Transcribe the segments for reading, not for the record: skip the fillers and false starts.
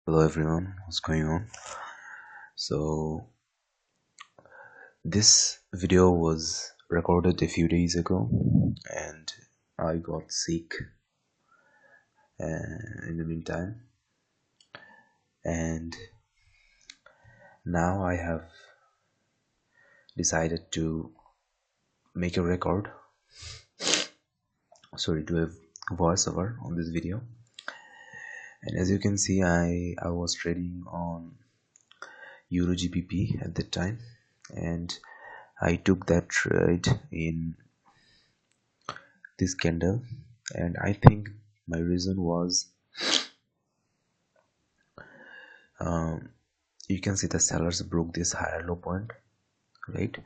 Hello everyone, what's going on? So this video was recorded a few days ago and I got sick in the meantime, and now I have decided to make a record, do a voiceover on this video. And as you can see, I was trading on Euro GBP at that time, and I took that trade in this candle, and I think my reason was you can see the sellers broke this higher low point, right?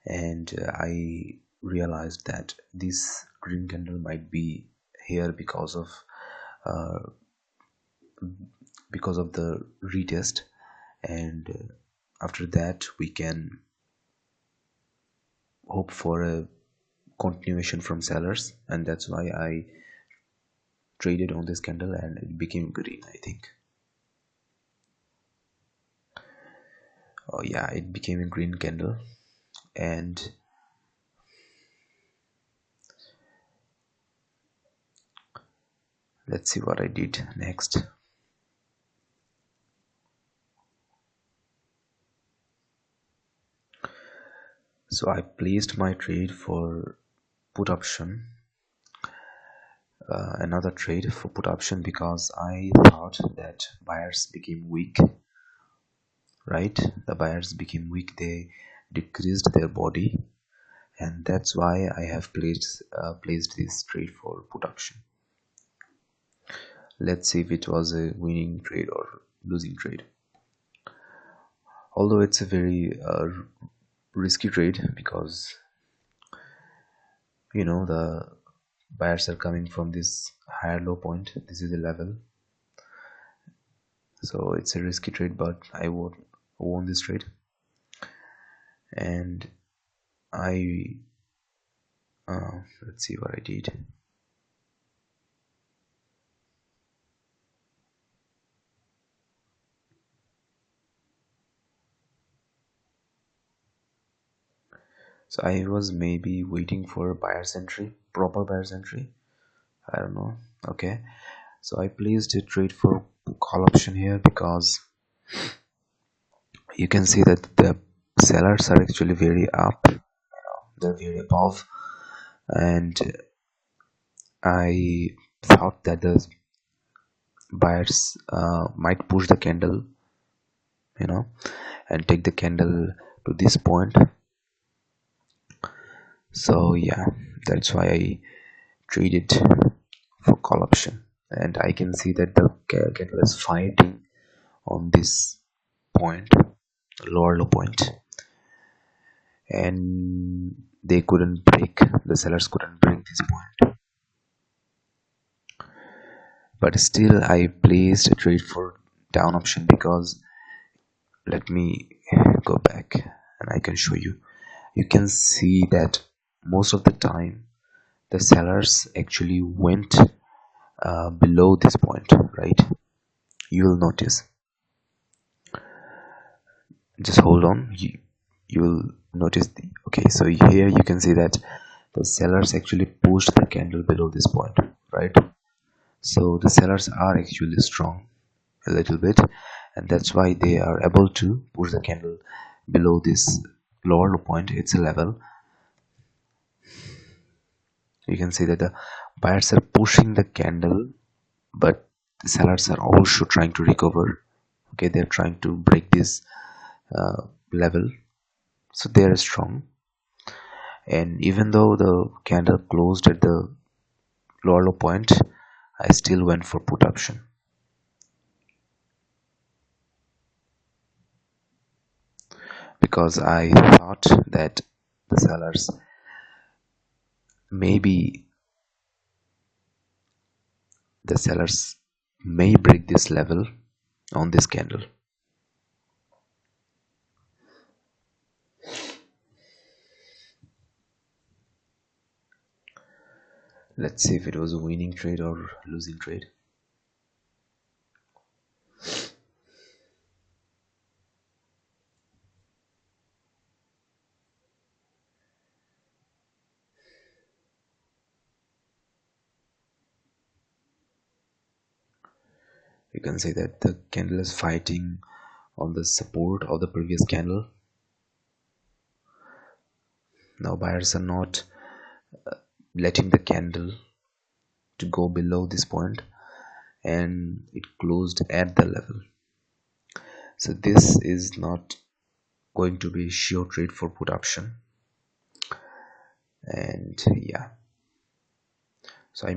And I realized that this green candle might be here because of the retest, and after that we can hope for a continuation from sellers, and that's why I traded on this candle and it became green, I think. Oh yeah, it became a green candle. And let's see what I did next. So I placed my trade for put option, another trade for put option, because I thought that buyers became weak, right? The buyers became weak, they decreased their body, and that's why I have placed this trade for put option. Let's see if it was a winning trade or losing trade. Although it's a very risky trade, because the buyers are coming from this higher low point. This is the level, so it's a risky trade, but I won this trade. And I let's see what I did. So I was maybe waiting for a buyer's entry, proper buyer's entry, I don't know. Okay, so I placed a trade for call option here, because you can see that the sellers are actually very up, they're very above, and I thought that the buyers might push the candle, and take the candle to this point. So yeah, that's why I traded for call option, and I can see that the candle is fighting on this point, lower low point, and they couldn't break, the sellers couldn't break this point. But still I placed a trade for down option, because let me go back and I can show you. You can see that most of the time the sellers actually went below this point, right? You will notice, just hold on, you will notice okay, so here you can see that the sellers actually pushed the candle below this point, right? So the sellers are actually strong a little bit, and that's why they are able to push the candle below this lower low point. It's a level. You can see that the buyers are pushing the candle, but the sellers are also trying to recover. Okay, they're trying to break this level, so they are strong. And even though the candle closed at the lower low point, I still went for put option, because I thought that the sellers maybe may break this level on this candle. Let's see if it was a winning trade or losing trade. You can say that the candle is fighting on the support of the previous candle. Now buyers are not letting the candle to go below this point, and it closed at the level. So this is not going to be sure trade for put option. And yeah, so I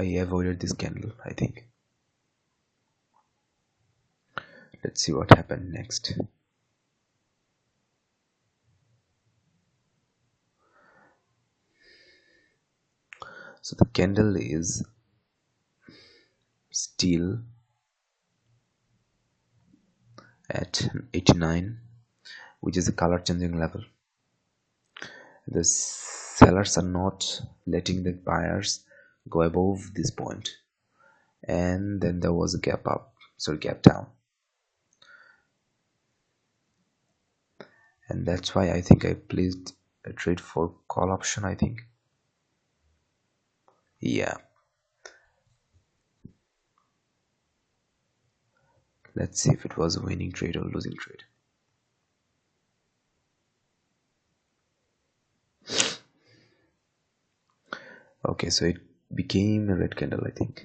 avoided this candle, I think. Let's see what happened next. So the candle is still at 89, which is a color changing level. The sellers are not letting the buyers go above this point, and then there was a gap down, and that's why I think I placed a trade for call option, I think. Yeah, let's see if it was a winning trade or losing trade. Okay, so it became a red candle, I think.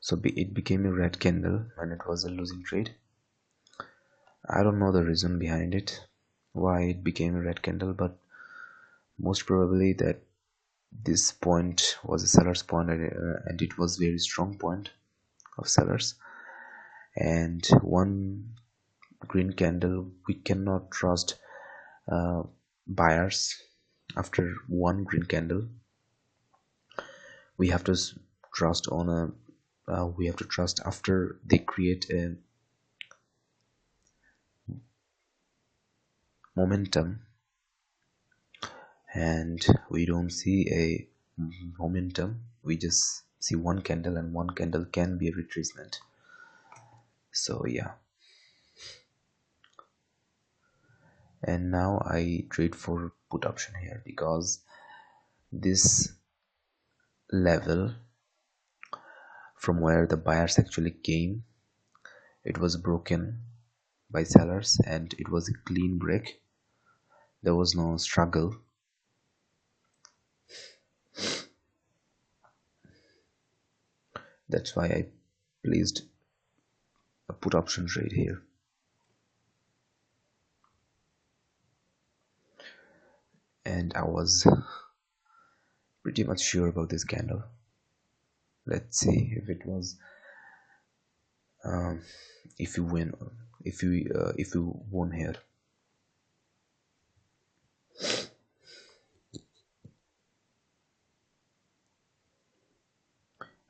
So it became a red candle and it was a losing trade. I don't know the reason behind it, why it became a red candle, but most probably that this point was a seller's point, and it was very strong point of sellers. And one green candle, we cannot trust buyers after one green candle. We have to trust on a we have to trust after they create a momentum, and we don't see a momentum, we just see one candle, and one candle can be a retracement. So yeah, and now I trade for put option here because this level from where the buyers actually came, it was broken by sellers and it was a clean break. There was no struggle. That's why I placed a put option trade here. And I was pretty much sure about this candle. Let's see if it was if you win, if you won here.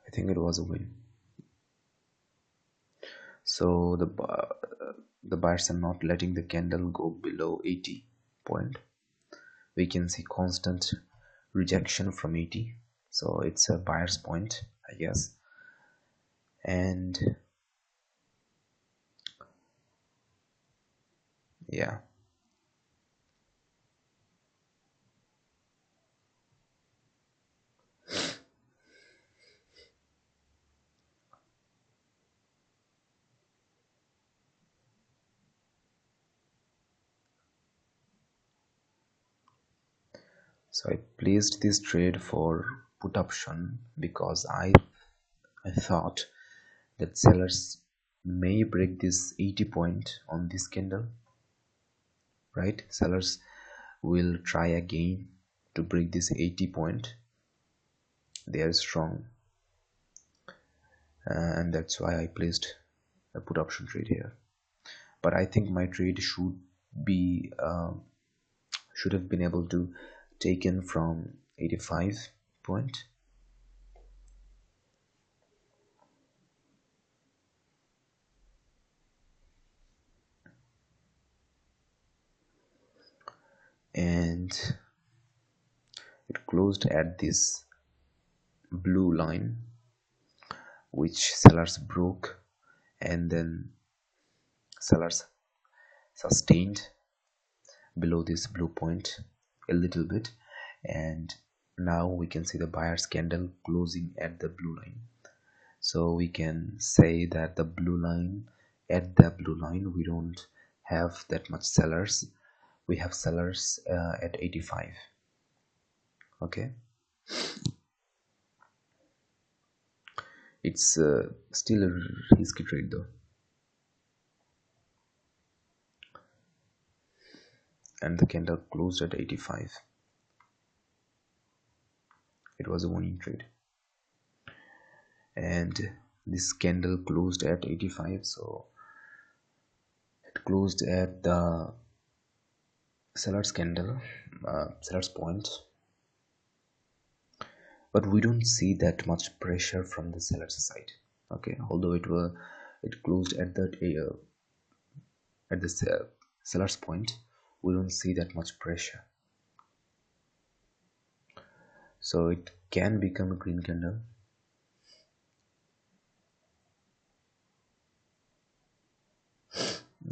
I think it was a win. So the buyers are not letting the candle go below 80 point. We can see constant rejection from 80, so it's a buyer's point, I guess. And yeah, so I placed this trade for put option because I thought that sellers may break this 80 point on this candle, right? Sellers will try again to break this 80 point. They are strong, and that's why I placed a put option trade here. But I think my trade be should have been able to taken from 85 point. And it closed at this blue line, which sellers broke, and then sellers sustained below this blue point a little bit, and now we can see the buyer's candle closing at the blue line. So we can say that the blue line, at the blue line we don't have that much sellers. We have sellers at 85. Okay, it's still a risky trade though, and the candle closed at 85. It was a winning trade, and this candle closed at 85, so it closed at the seller's candle, seller's point, but we don't see that much pressure from the seller's side. Okay, although it closed at the seller's point, we don't see that much pressure, so it can become a green candle.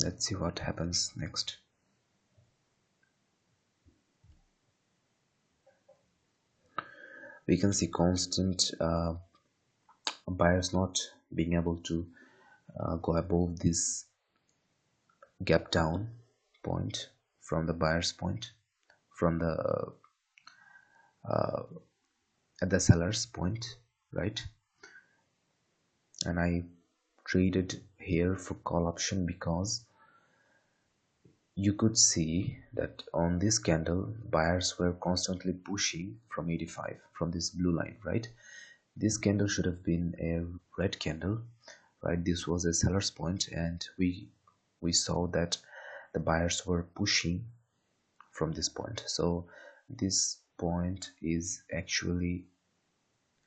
Let's see what happens next. We can see constant buyers not being able to go above this gap down point from the buyer's point, from the at the seller's point, right? And I traded here for call option because you could see that on this candle buyers were constantly pushing from 85, from this blue line, right? This candle should have been a red candle, right? This was a seller's point, and we saw that the buyers were pushing from this point. So this point is actually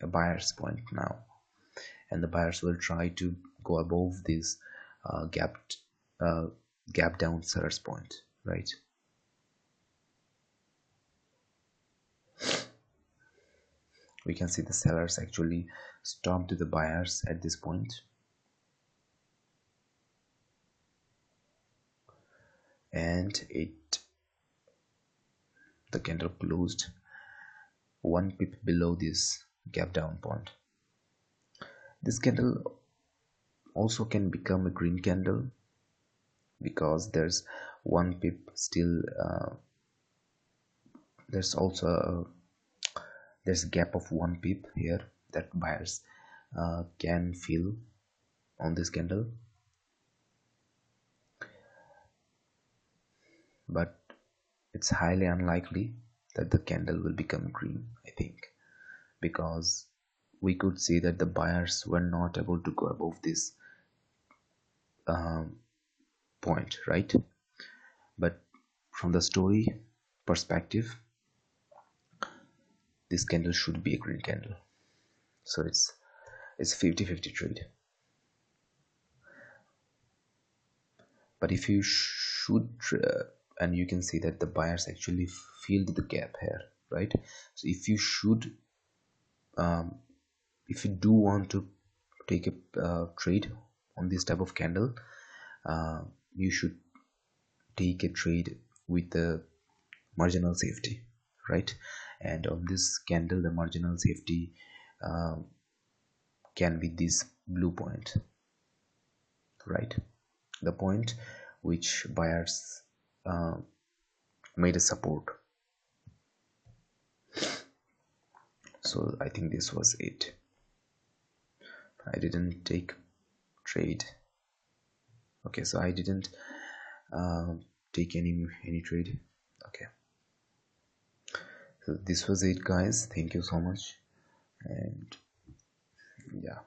a buyer's point now, and the buyers will try to go above this gap down seller's point, right? We can see the sellers actually stopped the buyers at this point, and the candle closed 1 pip below this gap down point. This candle also can become a green candle because there's 1 pip still, there's also there's a gap of 1 pip here that buyers can fill on this candle, but it's highly unlikely that the candle will become green, I think, because we could see that the buyers were not able to go above this point, right? But from the story perspective, this candle should be a green candle, so it's 50-50 trade. But if you should and you can see that the buyers actually filled the gap here, right? So if you should if you do want to take a trade on this type of candle, you should take a trade with the marginal safety, right? And on this candle the marginal safety can be this blue point, right? The point which buyers made a support. So I think this was it. I didn't take trade. Okay, so I didn't take any trade. Okay, so this was it, guys. Thank you so much, and yeah.